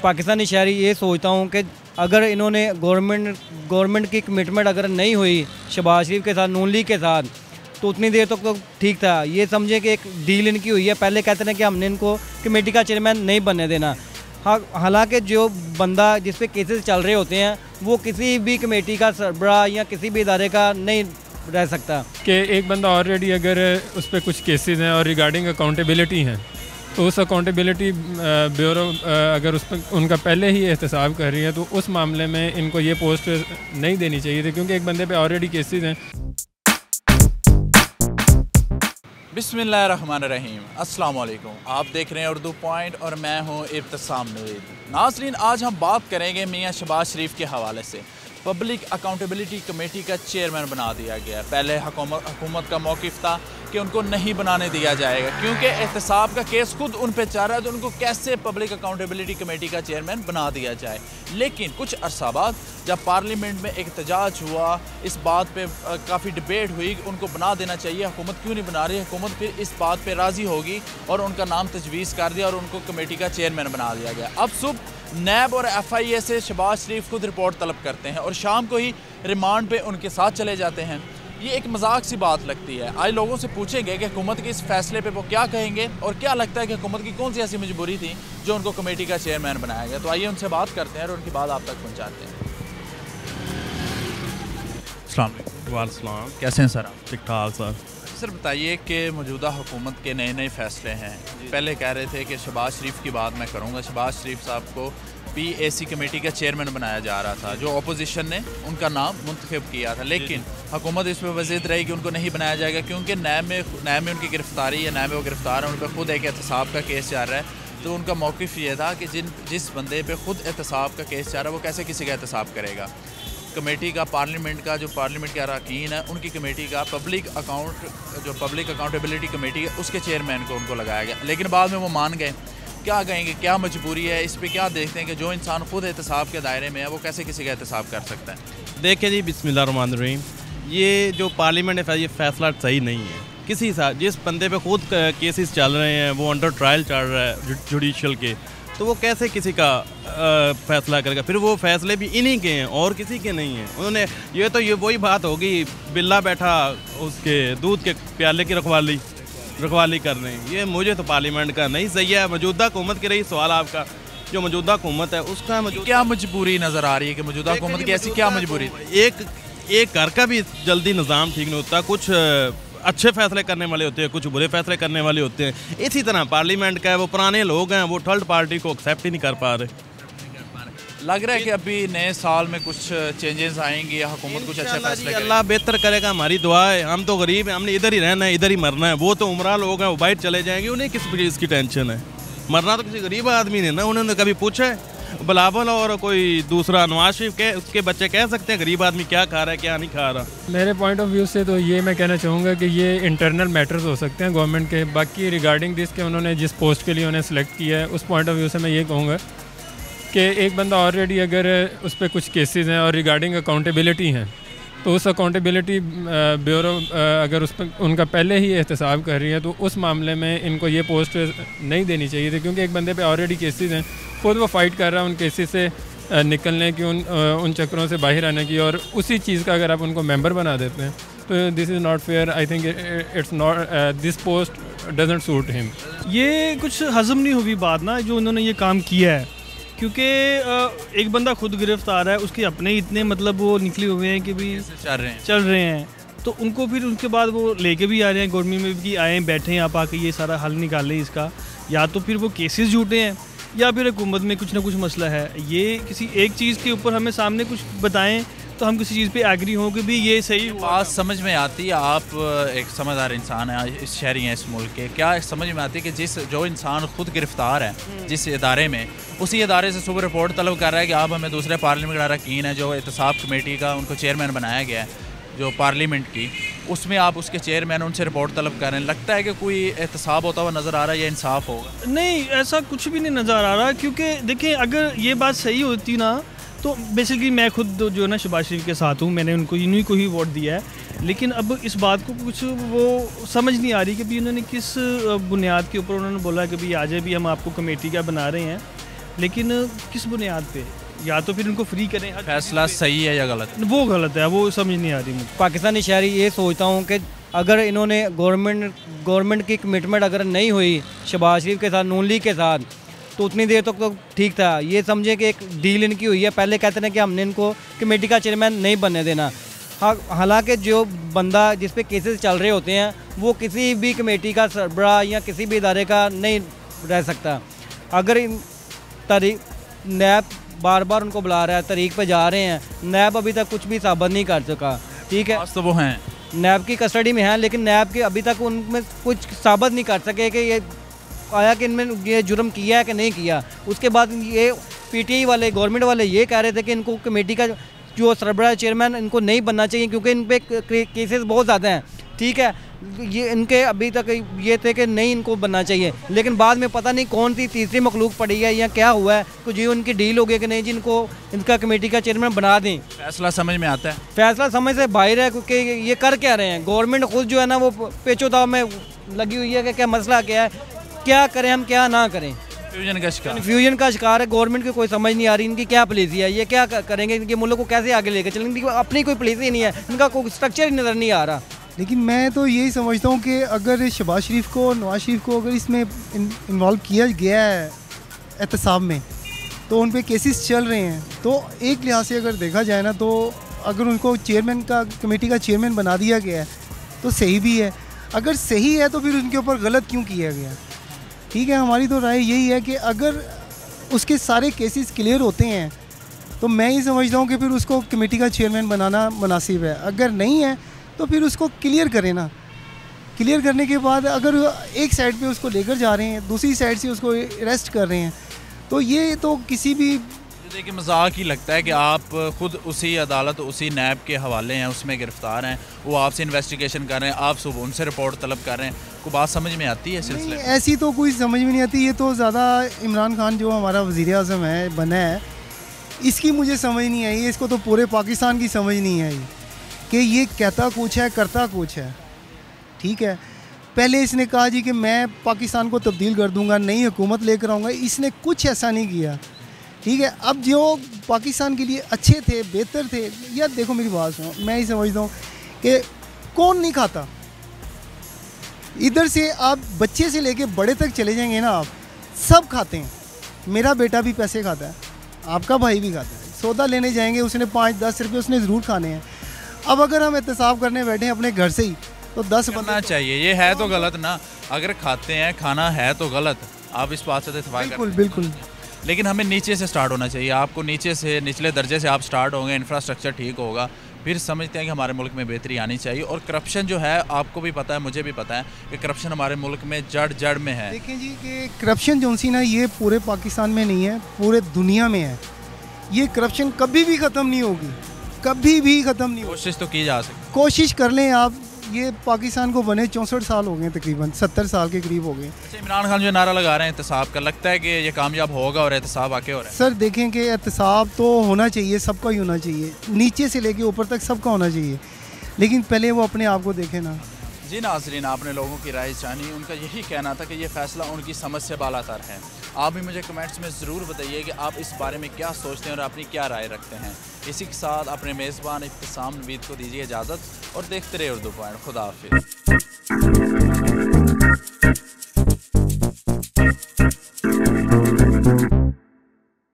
पाकिस्तानी शहरी ये सोचता हूँ कि अगर इन्होंने गवर्नमेंट की कमिटमेंट अगर नहीं हुई शहबाज शरीफ के साथ, नून लीग के साथ, तो उतनी देर तक तो ठीक था। ये समझें कि एक डील इनकी हुई है। पहले कहते थे कि हमने इनको कमेटी का चेयरमैन नहीं बनने देना। हाँ, हालांकि जो बंदा जिस पे केसेस चल रहे होते हैं वो किसी भी कमेटी का सरबराह या किसी भी इदारे का नहीं रह सकता। कि एक बंदा ऑलरेडी अगर उस पर कुछ केसेस हैं और रिगार्डिंग अकाउंटेबिलिटी हैं, तो उस अकाउंटेबिलिटी ब्यूरो अगर उस पर उनका पहले ही एहतसाब कर रही है, तो उस मामले में इनको ये पोस्ट नहीं देनी चाहिए थी, क्योंकि एक बंदे पे ऑलरेडी केसेस हैं। बिस्मिल्लाहिर्रहमानिर्रहीम, अस्सलाम वालेकुम। आप देख रहे हैं उर्दू पॉइंट और मैं हूं इब्तिसाम नवीद। नाज़रीन, आज हम बात करेंगे मियां शहबाज शरीफ के हवाले से। पब्लिक अकाउंटेबिलिटी कमेटी का चेयरमैन बना दिया गया। पहले हुकूमत का मौक़िफ़ था कि उनको नहीं बनाने दिया जाएगा, क्योंकि एहतसाब का केस खुद उन पे चल रहा है, तो उनको कैसे पब्लिक अकाउंटेबिलिटी कमेटी का चेयरमैन बना दिया जाए। लेकिन कुछ अरसा बाद जब पार्लियामेंट में एहतजाज हुआ, इस बात पे काफ़ी डिबेट हुई कि उनको बना देना चाहिए, हुकूमत क्यों नहीं बना रही। हुकूमत फिर इस बात पे राज़ी होगी और उनका नाम तजवीज़ कर दिया और उनको कमेटी का चेयरमैन बना दिया गया। अब सुबह नैब और FIA से शहबाज शरीफ खुद रिपोर्ट तलब करते हैं और शाम को ही रिमांड पे उनके साथ चले जाते हैं। ये एक मजाक सी बात लगती है। आज लोगों से पूछेंगे कि हुकूमत के इस फैसले पे वो क्या कहेंगे और क्या लगता है कि हुकूमत की कौन सी ऐसी मजबूरी थी जो उनको कमेटी का चेयरमैन बनाया गया। तो आइए उनसे बात करते हैं और उनकी बात आप तक पहुँचाते हैं। अस्सलाम वालेकुम, कैसे हैं सर आप? ठीक ठाक सर। सर बताइए कि मौजूदा हुकूमत के नए नए फ़ैसले हैं। पहले कह रहे थे कि शहबाज शरीफ की बात मैं करूँगा, शहबाज शरीफ साहब को PAC कमेटी का चेयरमैन बनाया जा रहा था, जो अपोजिशन ने उनका नाम मुंतखब किया था, लेकिन हुकूमत इस पर वज़ीद रही कि उनको नहीं बनाया जाएगा, क्योंकि नैब में उनकी गिरफ्तारी या नैब में वो गिरफ्तार है, उन पर खुद एक एहतसाब का केस चल रहा है। तो उनका मौक़िफ़ ये था कि जिस बंदे पे खुद एहतसाब का केस चल रहा है वो कैसे किसी का एहतसाब करेगा। कमेटी का पार्लियामेंट के अरकान है, उनकी कमेटी का पब्लिक अकाउंटेबिलिटी कमेटी है, उसके चेयरमैन को उनको लगाया गया, लेकिन बाद में वो मान गए। क्या कहेंगे, क्या मजबूरी है इस पे? क्या देखते हैं कि जो इंसान खुद एहतसाब के दायरे में है वो कैसे किसी का एहतसाब कर सकता है? देखिए जी, बिस्मिल्लाहिर्रहमानिर्रहीम, ये जो पार्लियामेंट है ये फ़ैसला सही नहीं है। किसी साथ जिस बंदे पे खुद केसेस चल रहे हैं, वो अंडर ट्रायल चल रहा है जुडिशल के, तो वो कैसे किसी का फ़ैसला करेगा? फिर वो फ़ैसले भी इन्हीं के हैं और किसी के नहीं हैं। उन्होंने ये वही बात होगी, बिल्ला बैठा उसके दूध के प्याले की रखवाली कर रहे हैं। ये मुझे तो पार्लियामेंट का नहीं सही है। मौजूदा हुकूमत के रही सवाल आपका, जो मौजूदा हुकूमत है उसका क्या मजबूरी नज़र आ रही है कि मौजूदा हुकूमत की ऐसी क्या मजबूरी? एक घर का भी जल्दी निज़ाम ठीक नहीं होता। कुछ अच्छे फैसले करने वाले होते हैं, कुछ बुरे फैसले करने वाले होते हैं। इसी तरह पार्लियामेंट का है, वो पुराने लोग हैं, वो थर्ड पार्टी को एक्सेप्ट ही नहीं कर पा रहे। लग रहा है कि अभी नए साल में कुछ चेंजेस आएंगे या हुकूमत कुछ अच्छे फैसले करेगी। अल्लाह बेहतर करेगा, हमारी दुआ है। हम तो गरीब हैं, हमने इधर ही रहना है, इधर ही मरना है। वो तो उमरा लोग हैं, वो बाहर चले जाएंगे, उन्हें किस चीज़ की टेंशन है? मरना तो किसी गरीब आदमी ने ना। उन्होंने कभी पूछा है? बिलावल और कोई दूसरा नवाज शरीफ के उसके बच्चे कह सकते हैं गरीब आदमी क्या खा रहा है क्या नहीं खा रहा? मेरे पॉइंट ऑफ व्यू से तो ये मैं कहना चाहूँगा कि ये इंटरनल मैटर्स हो सकते हैं गवर्नमेंट के। बाकी रिगार्डिंग दिस के उन्होंने जिस पोस्ट के लिए उन्हें सेलेक्ट किया है, उस पॉइंट ऑफ व्यू से मैं ये कहूँगा कि एक बंदा ऑलरेडी अगर उस पर कुछ केसेस हैं और रिगार्डिंग अकाउंटेबिलिटी हैं, तो उस अकाउंटेबिलिटी ब्यूरो अगर उस पर उनका पहले ही एहतसाब कर रही है, तो उस मामले में इनको ये पोस्ट नहीं देनी चाहिए थी, क्योंकि एक बंदे पे ऑलरेडी केसेस हैं, खुद वो फाइट कर रहा है उन केसेस से निकलने की, उन चक्रों से बाहर आने की, और उसी चीज़ का अगर आप उनको मेंबर बना देते हैं तो this is not fair. I think it's not, this post doesn't suit him. ये कुछ हज़म नहीं हुई बात ना, जो उन्होंने ये काम किया है, क्योंकि एक बंदा खुद गिरफ्तार है, उसके अपने इतने मतलब वो निकले हुए हैं कि भी चल रहे हैं, तो उनको फिर उसके बाद वो लेके भी आ रहे हैं गवर्नमेंट में कि आए बैठे हैं आप आके ये सारा हल निकालें इसका। या तो फिर वो केसेस झूठे हैं या फिर हुकूमत में कुछ ना कुछ मसला है। ये किसी एक चीज़ के ऊपर हमें सामने कुछ बताएं तो हम किसी चीज़ पे एग्री हों कि भी ये सही बात समझ में आती है। आप एक समझदार इंसान है, इस शहरी हैं इस मुल्क के, क्या समझ में आती है कि जो इंसान खुद गिरफ्तार है जिस इदारे में, उसी इदारे से सुबह रिपोर्ट तलब कर रहा है कि आप हमें दूसरे पार्लियामेंट का अरकान है, जो एहतसाब कमेटी का उनको चेयरमैन बनाया गया है जो पार्लियामेंट की, उसमें आप उसके चेयरमैन उनसे रिपोर्ट तलब कर रहे हैं। लगता है कि कोई एहतसाब होता हुआ नज़र आ रहा है या इंसाफ होगा? नहीं, ऐसा कुछ भी नहीं नज़र आ रहा, क्योंकि देखिए अगर ये बात सही होती ना, तो बेसिकली मैं खुद जो है ना शहबाज शरीफ के साथ हूँ, मैंने उनको इन्हीं को ही वोट दिया है। लेकिन अब इस बात को कुछ वो समझ नहीं आ रही कि भी उन्होंने किस बुनियाद के ऊपर उन्होंने बोला कि भी आज भी हम आपको कमेटी का बना रहे हैं। लेकिन किस बुनियाद पे? या तो फिर उनको फ्री करें। फैसला सही है या गलत? वो गलत है, वो समझ नहीं आ रही मुझे। पाकिस्तानी शहरी ये सोचता हूँ कि अगर इन्होंने गवर्नमेंट की कमिटमेंट अगर नहीं हुई शहबाज शरीफ के साथ, नून लीग के साथ, तो उतनी देर तक तो ठीक था। ये समझे कि एक डील इनकी हुई है। पहले कहते हैं कि हमने इनको कमेटी का चेयरमैन नहीं बनने देना। हालांकि जो बंदा जिस पे केसेस चल रहे होते हैं वो किसी भी कमेटी का सरबराह या किसी भी इदारे का नहीं रह सकता। अगर नैब बार बार उनको बुला रहा है, तरीक पे जा रहे हैं, नैब अभी तक कुछ भी साबित नहीं कर सका। ठीक है, तो वो हैं नैब की कस्टडी में हैं, लेकिन नैब के अभी तक उनमें कुछ साबित नहीं कर सके कि ये आया कि इनमें ये जुर्म किया है कि नहीं किया। उसके बाद ये पीटीआई वाले, गवर्नमेंट वाले ये कह रहे थे कि इनको कमेटी का जो सरबराह चेयरमैन इनको नहीं बनना चाहिए क्योंकि इन पे केसेस बहुत ज़्यादा हैं। ठीक है, ये इनके अभी तक ये थे कि नहीं इनको बनना चाहिए, लेकिन बाद में पता नहीं कौन सी तीसरी मखलूक पड़ी है या क्या हुआ है, तो जी उनकी डील हो गई कि नहीं जी इनको इनका कमेटी का चेयरमैन बना दें। फैसला समझ में आता है? फैसला समझ से बाहर है, क्योंकि ये कर क्या रहे हैं। गवर्नमेंट खुद जो है ना वो पेचोदाव में लगी हुई है कि क्या मसला क्या है, क्या करें हम, क्या ना करें। कन्फ्यूजन का शिकार है। गवर्नमेंट की कोई समझ नहीं आ रही इनकी क्या पॉलिसी है, ये क्या करेंगे, इनके मुल्क को कैसे आगे लेकर चलेंगे। अपनी कोई पॉलिसी नहीं है, इनका कोई स्ट्रक्चर ही नज़र नहीं आ रहा। लेकिन मैं तो यही समझता हूँ कि अगर शहबाज शरीफ को, नवाज शरीफ को अगर इसमें इन्वॉल्व किया गया है एहतसाब में, तो उन पे केसेस चल रहे हैं, तो एक लिहाज से अगर देखा जाए ना, तो अगर उनको चेयरमैन का, कमेटी का चेयरमैन बना दिया गया है तो सही भी है। अगर सही है तो फिर उनके ऊपर गलत क्यों किया गया? ठीक है, हमारी तो राय यही है कि अगर उसके सारे केसेस क्लियर होते हैं तो मैं ही समझता हूँ कि फिर उसको कमेटी का चेयरमैन बनाना मुनासिब है। अगर नहीं है तो फिर उसको क्लियर करें ना। क्लियर करने के बाद अगर एक साइड पे उसको लेकर जा रहे हैं, दूसरी साइड से उसको अरेस्ट कर रहे हैं, तो ये तो किसी भी देखिए मजाक ही लगता है कि आप खुद उसी अदालत, उसी नैब के हवाले हैं, उसमें गिरफ्तार हैं, वो आपसे इन्वेस्टिगेशन कर रहे हैं, आप सुबह उनसे रिपोर्ट तलब कर रहे हैं। कोई बात समझ में आती है सिलसिले? ऐसी तो कोई समझ में नहीं आती। ये तो ज़्यादा इमरान खान जो हमारा वज़ीर आज़म है, बना है, इसकी मुझे समझ नहीं आई। इसको तो पूरे पाकिस्तान की समझ नहीं आई कि ये कहता कुछ है, करता कुछ है। ठीक है, पहले इसने कहा जी कि मैं पाकिस्तान को तब्दील कर दूंगा, नई हुकूमत लेकर आऊँगा। इसने कुछ ऐसा नहीं किया। ठीक है, अब जो पाकिस्तान के लिए अच्छे थे, बेहतर थे, यार देखो मेरी बात सुनो, मैं ही समझता हूँ कि कौन नहीं खाता। इधर से आप बच्चे से लेके बड़े तक चले जाएंगे ना, आप सब खाते हैं। मेरा बेटा भी पैसे खाता है, आपका भाई भी खाता है। सौदा लेने जाएंगे, उसने 5-10 रुपये उसने ज़रूर खाने हैं। अब अगर हम एहतसाब करने बैठे हैं अपने घर से ही, तो 10 बनना चाहिए। ये है तो गलत ना, अगर खाते हैं, खाना है तो गलत। आप इस बात से इत्तेफाक बिल्कुल बिल्कुल। लेकिन हमें नीचे से स्टार्ट होना चाहिए। आपको नीचे से, निचले दर्जे से आप स्टार्ट होंगे, इंफ्रास्ट्रक्चर ठीक होगा, फिर समझते हैं कि हमारे मुल्क में बेहतरी आनी चाहिए। और करप्शन जो है, आपको भी पता है, मुझे भी पता है कि करप्शन हमारे मुल्क में जड़ में है। देखें जी कि करप्शन जो सी ना, ये पूरे पाकिस्तान में नहीं है, पूरे दुनिया में है। ये करप्शन कभी भी ख़त्म नहीं होगी, कभी भी ख़त्म नहीं होगी। कोशिश तो की जा सकती, कोशिश कर लें आप। ये पाकिस्तान को बने 64 साल हो गए, तकरीबन 70 साल के करीब हो गए। अच्छा, इमरान खान जो नारा लगा रहे हैं एहतसाब का, लगता है कि ये कामयाब होगा और एहतसाब आके हो रहा है? सर देखें कि एहतसाब तो होना चाहिए, सबका ही होना चाहिए, नीचे से लेके ऊपर तक सबका होना चाहिए, लेकिन पहले वो अपने आप को देखें ना। जी नाज़रीन, आपने लोगों की राय जानी। उनका यही कहना था कि ये फ़ैसला उनकी समझ से बालातर है। आप भी मुझे कमेंट्स में ज़रूर बताइए कि आप इस बारे में क्या सोचते हैं और अपनी क्या राय रखते हैं। इसी के साथ अपने मेज़बान इब्तिसाम नवीद को दीजिए इजाज़त और देखते रहे उर्दू पॉइंट। खुदा हाफिज़।